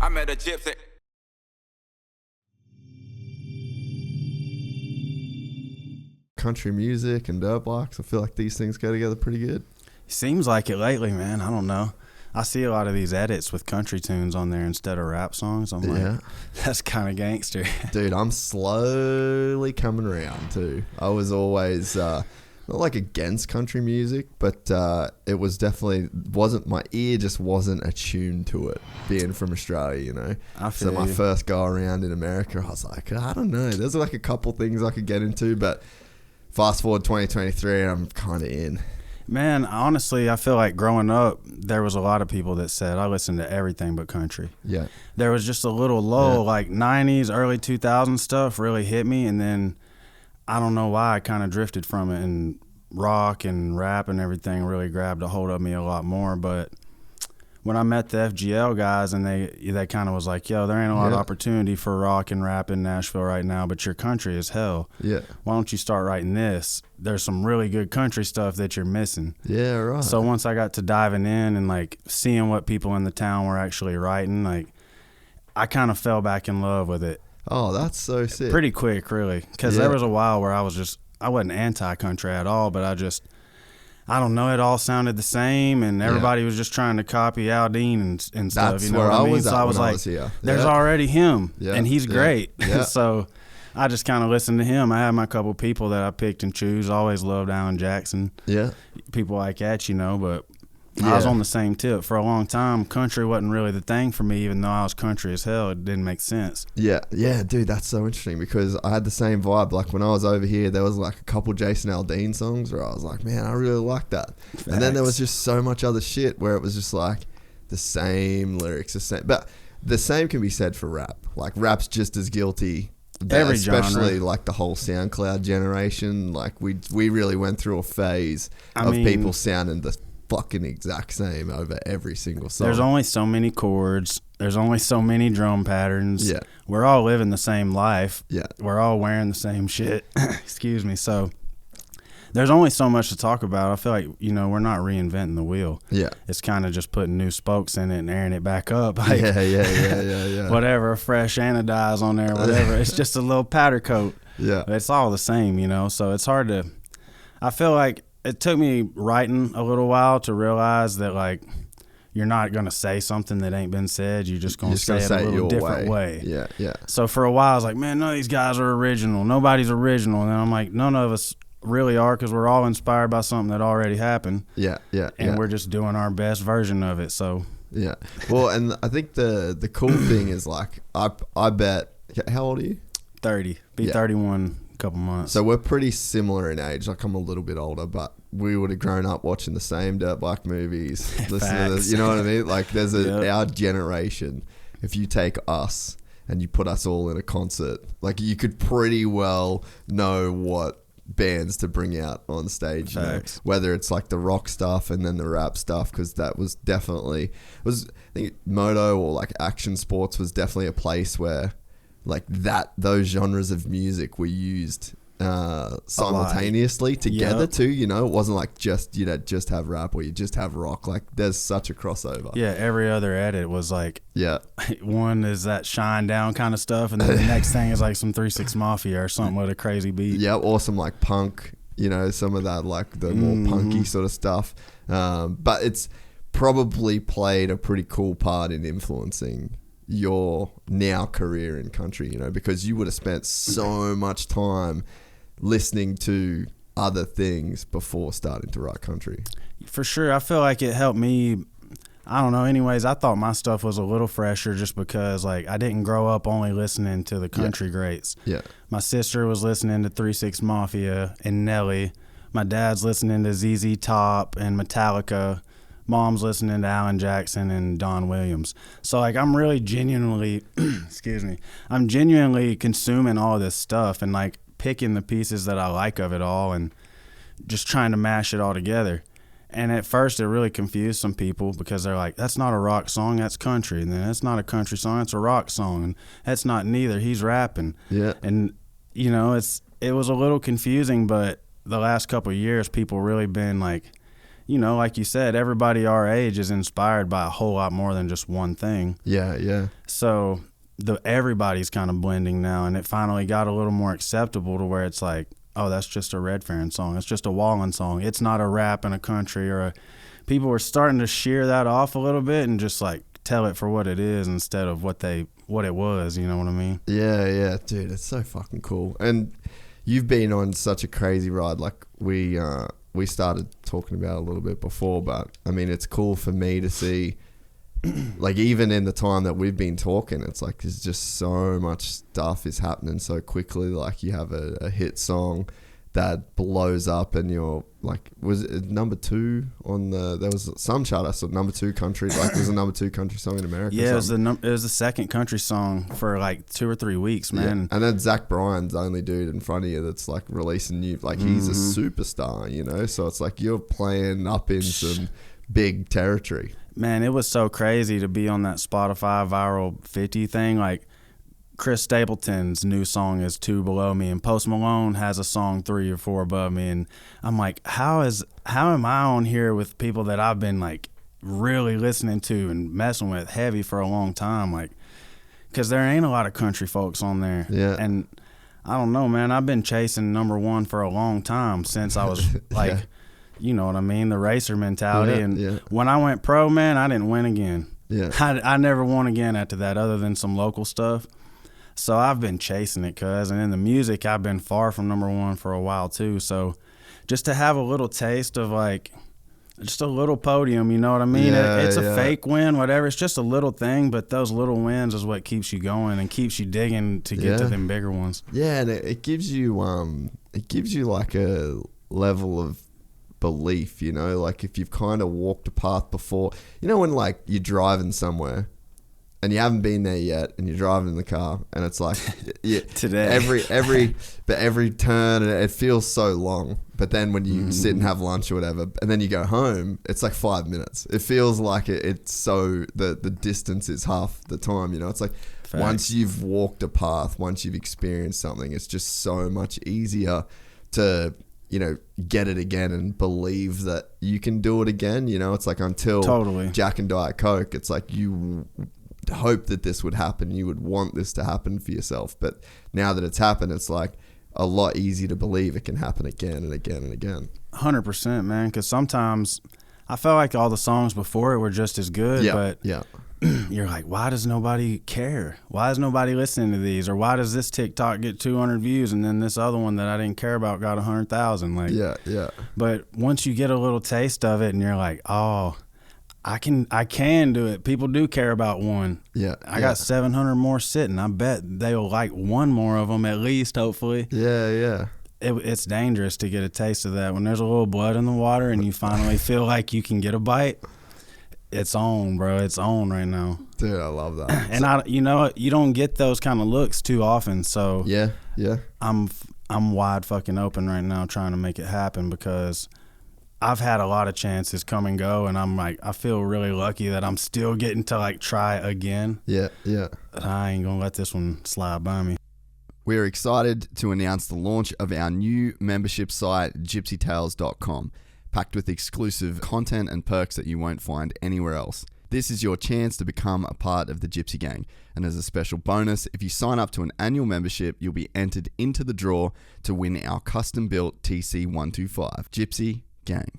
I met a gypsy. Country music and dirt blocks, I feel like these things go together pretty good. Seems like it lately, man. I don't know. I see a lot of these edits with country tunes on there instead of rap songs. I'm like, that's kind of gangster. Dude, I'm slowly coming around too. I was always not like against country music, but it was definitely wasn't, my ear just wasn't attuned to it, being from Australia, you know. I feel So my you. first go around in America, I was like, I don't know. There's like a couple things I could get into, but fast forward 2023 and I'm kind of in. Man, honestly, I feel like growing up, there was a lot of people that said, I listened to everything but country. Yeah. There was just a little lull, like 90s, early 2000s stuff really hit me, and then I don't know why I kind of drifted from it, and rock and rap and everything really grabbed a hold of me a lot more. But when I met the FGL guys, and they kind of was like, yo, there ain't a lot of opportunity for rock and rap in Nashville right now, but your country is hell. Yeah. Why don't you start writing this? There's some really good country stuff that you're missing. Yeah, right. So once I got to diving in and like seeing what people in the town were actually writing, like I kind of fell back in love with it. Oh, that's so sick. Pretty quick, really, because there was a while where I wasn't anti-country at all, but I don't know, it all sounded the same, and everybody was just trying to copy Al Dean and stuff. That's you know where what I mean? was at So I when was I like, was here. there's already him, Yeah. and he's Yeah. great. Yeah. So I just kind of listened to him. I had my couple people that I picked and choose. Always loved Alan Jackson. Yeah. People like that, you know, but I was on the same tip. For a long time, country wasn't really the thing for me, even though I was country as hell. It didn't make sense. Yeah, dude, that's so interesting because I had the same vibe. Like when I was over here, there was like a couple Jason Aldean songs where I was like, man, I really like that. Facts. And then there was just so much other shit where it was just like the same lyrics, but the same can be said for rap. Like rap's just as guilty. Every especially genre. like the whole SoundCloud generation. Like we really went through a phase I of mean, people sounding the fucking exact same over every single song. There's only so many chords. There's only so many drum patterns. Yeah. We're all living the same life. Yeah. We're all wearing the same shit. Excuse me. So there's only so much to talk about. I feel like, you know, we're not reinventing the wheel. Yeah. It's kind of just putting new spokes in it and airing it back up. Like, Yeah. whatever, fresh anodize on there, whatever. It's just a little powder coat. Yeah. It's all the same, you know. So it's hard to, I feel like it took me writing a little while to realize that, like, you're not going to say something that ain't been said. You're just going to say it a little different way. Yeah. So for a while, I was like, man, none of these guys are original. Nobody's original. And then I'm like, none of us really are, because we're all inspired by something that already happened. Yeah. And we're just doing our best version of it. So Yeah. Well, and I think the cool thing is, like, I bet, how old are you? 30. Be 31 a couple months. So we're pretty similar in age. Like, I'm a little bit older, but we would have grown up watching the same Dirt Black movies. Listening to this, you know what I mean? Like, there's our generation. If you take us and you put us all in a concert, like, you could pretty well know what bands to bring out on stage, you know, whether it's like the rock stuff and then the rap stuff, because that was definitely I think moto or like action sports was definitely a place where like those genres of music were used simultaneously together too, you know. It wasn't like just have rap or you just have rock. Like, there's such a crossover. Yeah, every other edit was like, yeah, one is that shine down kind of stuff, and then the next thing is like some 3 6 Mafia or something with a crazy beat. Yeah, or some like punk, you know, some of that like the more punky sort of stuff. But it's probably played a pretty cool part in influencing your now career in country, you know, because you would have spent so much time listening to other things before starting to write country. For sure. I feel like it helped me. I don't know. Anyways, I thought my stuff was a little fresher just because, like, I didn't grow up only listening to the country greats. Yeah. My sister was listening to 3 6 Mafia and Nelly. My dad's listening to ZZ Top and Metallica. Mom's listening to Alan Jackson and Don Williams. So, like, I'm really genuinely, I'm genuinely consuming all this stuff and, like, picking the pieces that I like of it all and just trying to mash it all together. And at first, it really confused some people because they're like, that's not a rock song, that's country. And then that's not a country song, that's a rock song. And that's not neither, he's rapping. Yeah. And, you know, it was a little confusing, but the last couple of years, people really been, like, you know, like you said, everybody our age is inspired by a whole lot more than just one thing. Yeah. So everybody's kind of blending now, and it finally got a little more acceptable to where it's like, oh, that's just a Redfern song. It's just a Wallen song. It's not a rap in a country or people were starting to shear that off a little bit and just like tell it for what it is instead of what it was. You know what I mean? Yeah, dude, it's so fucking cool. And you've been on such a crazy ride. Like we started talking about a little bit before, but I mean, it's cool for me to see. Like even in the time that we've been talking, it's like there's just so much stuff is happening so quickly. Like you have a hit song that blows up and you're like, was it number 2 on there was some chart I saw, number 2 country, like it was a number 2 country song in America. Yeah, it was the second country song for like 2 or 3 weeks, man. Yeah. And then Zach Bryan's the only dude in front of you that's like releasing new, like he's a superstar, you know? So it's like you're playing up in some big territory. Man, it was so crazy to be on that Spotify Viral 50 thing. Like, Chris Stapleton's new song is 2 below me, and Post Malone has a song 3 or 4 above me. And I'm like, how am I on here with people that I've been, like, really listening to and messing with heavy for a long time? Like, because there ain't a lot of country folks on there. Yeah. And I don't know, man. I've been chasing number 1 for a long time since I was, like... Yeah. You know what I mean? The racer mentality. When I went pro, man, I didn't win again. Yeah. I never won again after that other than some local stuff. So I've been chasing it, cuz. And in the music, I've been far from number 1 for a while, too. So just to have a little taste of, like, just a little podium, you know what I mean? It's a fake win, whatever. It's just a little thing, but those little wins is what keeps you going and keeps you digging to get to them bigger ones. Yeah, and it gives you like a level of belief, you know, like if you've kind of walked a path before, you know, when like you're driving somewhere and you haven't been there yet and you're driving in the car and it's like today every turn and it feels so long, but then when you sit and have lunch or whatever and then you go home, it's like 5 minutes. It feels like it's so the distance is half the time, you know. It's like once you've walked a path, once you've experienced something, it's just so much easier to, you know, get it again and believe that you can do it again. You know, it's like until Jack and Diet Coke, it's like you hope that this would happen. You would want this to happen for yourself. But now that it's happened, it's like a lot easier to believe it can happen again and again and again. 100%, man. Because sometimes I felt like all the songs before it were just as good. But you're like, why does nobody care? Why is nobody listening to these? Or why does this TikTok get 200 views and then this other one that I didn't care about got 100,000? Like, yeah. But once you get a little taste of it and you're like, oh, I can do it. People do care about one. Yeah. I got 700 more sitting. I bet they'll like one more of them at least, hopefully. Yeah. It's dangerous to get a taste of that. When there's a little blood in the water and you finally feel like you can get a bite, it's on, bro. It's on right now. Dude, I love that. And you don't get those kind of looks too often. So yeah. I'm wide fucking open right now trying to make it happen because I've had a lot of chances come and go, and I'm like, I feel really lucky that I'm still getting to like try again. Yeah. But I ain't gonna let this one slide by me. We're excited to announce the launch of our new membership site, gypsytales.com, packed with exclusive content and perks that you won't find anywhere else. This is your chance to become a part of the Gypsy Gang. And as a special bonus, if you sign up to an annual membership, you'll be entered into the draw to win our custom-built TC125. Gypsy Gang.